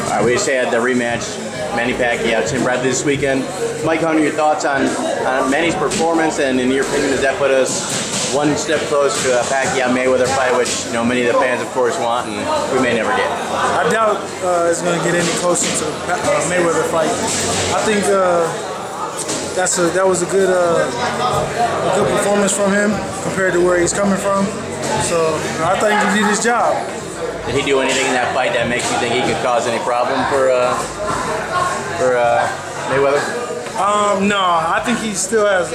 All right, we just had the rematch, Manny Pacquiao, Tim Bradley this weekend. Mike Hunter, your thoughts on Manny's performance, and in your opinion, does that put us one step closer to a Pacquiao-Mayweather fight, which many of the fans, of course, want, and we may never get? I doubt it's going to get any closer to the Mayweather fight. I think that was a good performance from him compared to where he's coming from. So I think he did his job. Did he do anything in that fight that makes you think he could cause any problem for Mayweather? No, I think he still has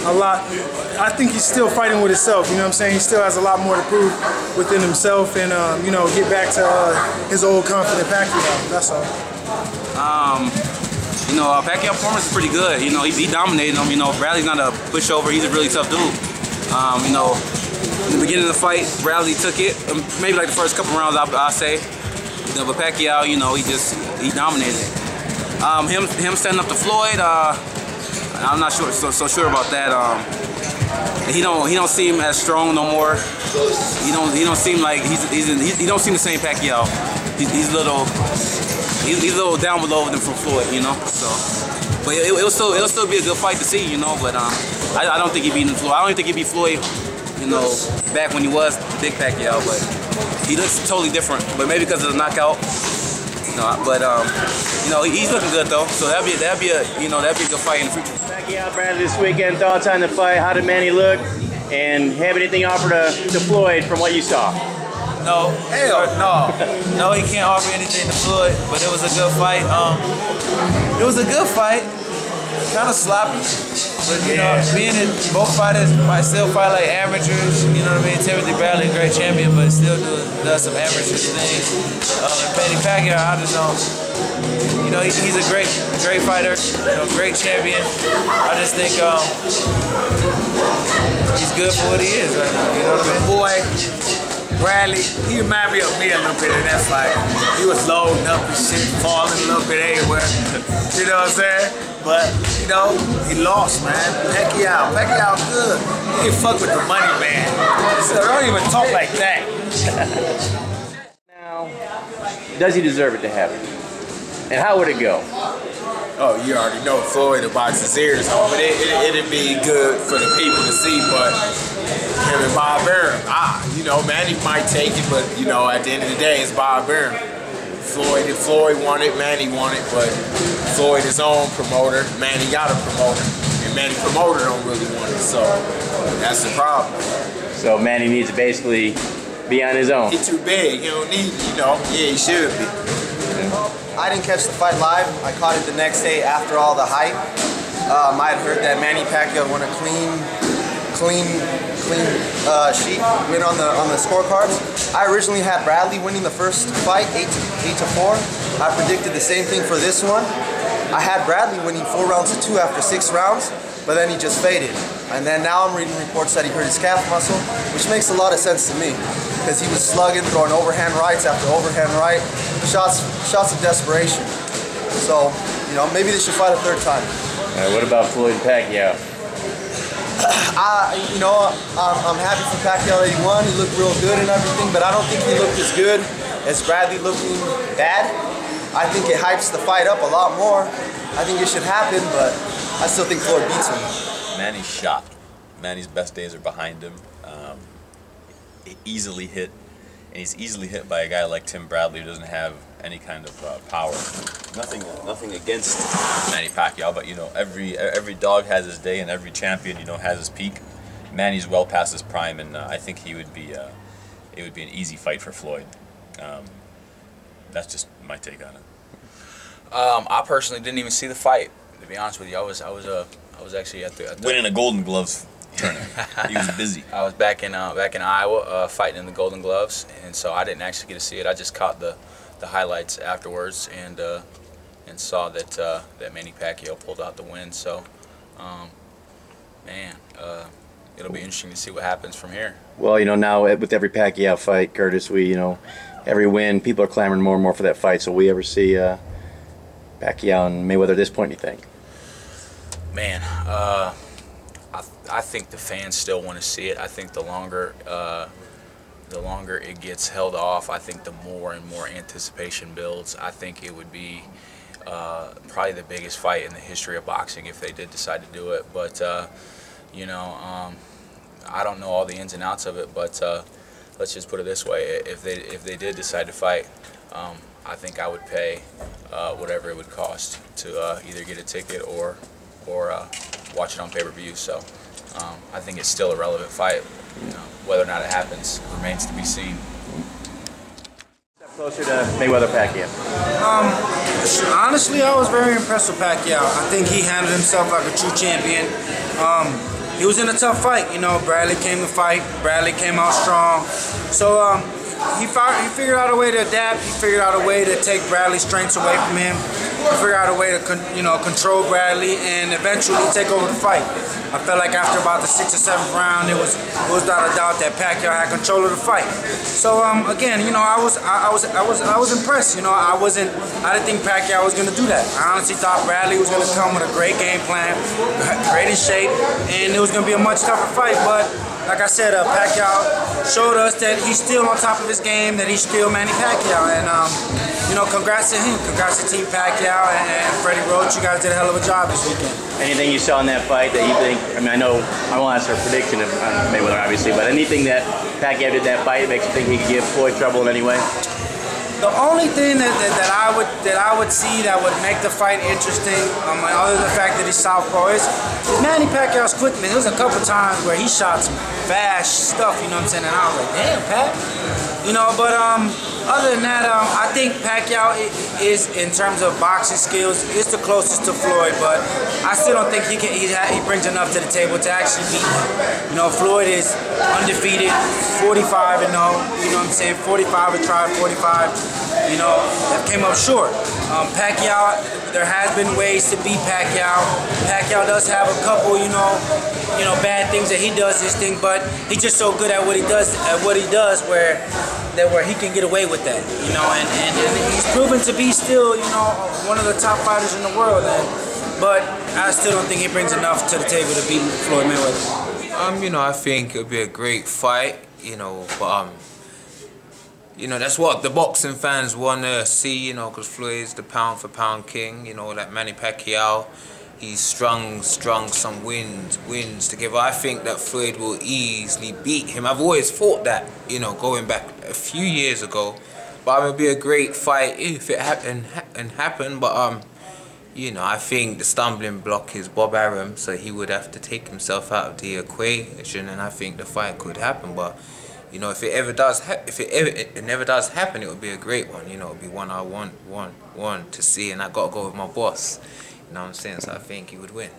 a lot. I think he's still fighting with himself. You know what I'm saying? He still has a lot more to prove within himself, and get back to his old confident Pacquiao. That's all. Pacquiao performance is pretty good. He dominated him. Bradley's not a pushover. He's a really tough dude. In the beginning of the fight, Bradley took it. Maybe like the first couple rounds, I'll say. But Pacquiao, he dominated it. Him standing up to Floyd, I'm not so sure about that. He don't seem as strong no more. He don't seem like he don't seem the same Pacquiao. He's a little down below than from Floyd, So, but it'll still be a good fight to see, But I don't think he beat Floyd. I don't think he beat Floyd, back when he was Big Pacquiao. But he looks totally different. But maybe because of the knockout. He's looking good though. So that'd be a good fight in the future. Pacquiao, Bradley this weekend. Thoughts on the fight? How did Manny look? And have anything offered to Floyd from what you saw? No, hell no. No, he can't offer anything to Floyd, but it was a good fight. It was a good fight. Kind of sloppy, but being that both fighters might still fight like amateurs, Timothy Bradley, a great champion, but still does some amateur things. Manny Pacquiao, I just know, he's a great fighter, great champion. I just think he's good for what he is right now. Boy, Bradley, he reminded me of me a little bit in that fight. He was loading up and shit, falling a little bit everywhere. You know what I'm saying? But, he lost, man. Pacquiao good. He can fuck with the money, man. So don't even talk like that. Now, does he deserve it to happen? And how would it go? Oh, you already know Floyd about his ears on, but it'd be good for the people to see, but him and Bob Arum, Manny might take it, but, at the end of the day, it's Bob Arum. Floyd won it, Manny won it, but Floyd his own promoter, Manny got a promoter, and Manny promoter don't really want it, so that's the problem. So Manny needs to basically be on his own. He's too big, he don't need, he should be. I didn't catch the fight live. I caught it the next day after all the hype. I had heard that Manny Pacquiao won a clean sheet win on the scorecards. I originally had Bradley winning the first fight 8-4. I predicted the same thing for this one. I had Bradley winning 4 rounds to 2 after 6 rounds, but then he just faded. And then now I'm reading reports that he hurt his calf muscle, which makes a lot of sense to me, because he was slugging, throwing overhand rights after overhand right, shots of desperation. So, maybe they should fight a third time. All right, what about Floyd and Pacquiao? I'm happy for Pacquiao that he won. He looked real good and everything, but I don't think he looked as good as Bradley looking bad. I think it hypes the fight up a lot more. I think it should happen, but I still think Floyd beats him. Manny's shot. Manny's best days are behind him. He easily hit, and he's easily hit by a guy like Tim Bradley who doesn't have any kind of power. Nothing against Manny Pacquiao, but every dog has his day, and every champion has his peak. Manny's well past his prime, and I think it would be an easy fight for Floyd. That's just my take on it. I personally didn't even see the fight. To be honest with you, I was actually at the winning a Golden Gloves tournament. He was busy. I was back in Iowa fighting in the Golden Gloves, and so I didn't actually get to see it. I just caught the highlights afterwards and saw that Manny Pacquiao pulled out the win. So, it'll be interesting to see what happens from here. Well, now with every Pacquiao fight, Curtis, every win, people are clamoring more and more for that fight. So, will we ever see Pacquiao and Mayweather at this point, you think? Man, I think the fans still want to see it. I think the longer the longer it gets held off, I think the more and more anticipation builds. I think it would be probably the biggest fight in the history of boxing if they did decide to do it. But you know, I don't know all the ins and outs of it, but let's just put it this way: if they did decide to fight, I think I would pay whatever it would cost to either get a ticket or watch it on pay-per-view. So I think it's still a relevant fight. You know, whether or not it happens remains to be seen. Step closer to Mayweather Pacquiao. Honestly, I was very impressed with Pacquiao. I think he handled himself like a true champion. He was in a tough fight. You know, Bradley came to fight. Bradley came out strong. So he figured out a way to adapt. He figured out a way to take Bradley's strengths away from him. He figured out a way to control Bradley and eventually take over the fight. I felt like after about the 6th or 7th round, it was without a doubt that Pacquiao had control of the fight. So again, you know, I was impressed. You know, I didn't think Pacquiao was gonna do that. I honestly thought Bradley was gonna come with a great game plan, great in shape, and it was gonna be a much tougher fight. But like I said, Pacquiao showed us that he's still on top of his game, that he's still Manny Pacquiao, and you know, congrats to him, congrats to Team Pacquiao and Freddie Roach. You guys did a hell of a job this weekend. Anything you saw in that fight that you think, I mean, I know I won't ask for a prediction of Mayweather obviously, but anything that Pacquiao did that fight makes you think he could give Floyd trouble in any way? The only thing that I would see that would make the fight interesting, other than the fact that he's southpaw, is Manny Pacquiao's quick. Man, there was a couple times where he shot some fast stuff, you know what I'm saying, and I was like, damn, Pat. You know, but other than that, I think Pacquiao is, in terms of boxing skills, is the closest to Floyd, but I still don't think he brings enough to the table to actually beat him. You know, Floyd is undefeated, 45-0, you know what I'm saying, 45 and tried 45, you know, that came up short. Pacquiao, there has been ways to beat Pacquiao. Pacquiao does have a couple, you know, bad things that he does his thing, but he's just so good at what he does, where he can get away with that, you know, and he's proven to be still, you know, one of the top fighters in the world, but I still don't think he brings enough to the table to beat Floyd Mayweather. You know, I think it'll be a great fight, you know, but you know, that's what the boxing fans want to see, you know, because Floyd's the pound-for-pound king, you know, like Manny Pacquiao. He's strung some wins together. I think that Floyd will easily beat him. I've always thought that, you know, going back a few years ago. But it would be a great fight if it happened. But you know, I think the stumbling block is Bob Arum, so he would have to take himself out of the equation, and I think the fight could happen. But you know, if it ever does, it never does happen, it would be a great one. You know, it would be one I want to see, and I got to go with my boss. You know what I'm saying? So I think he would win.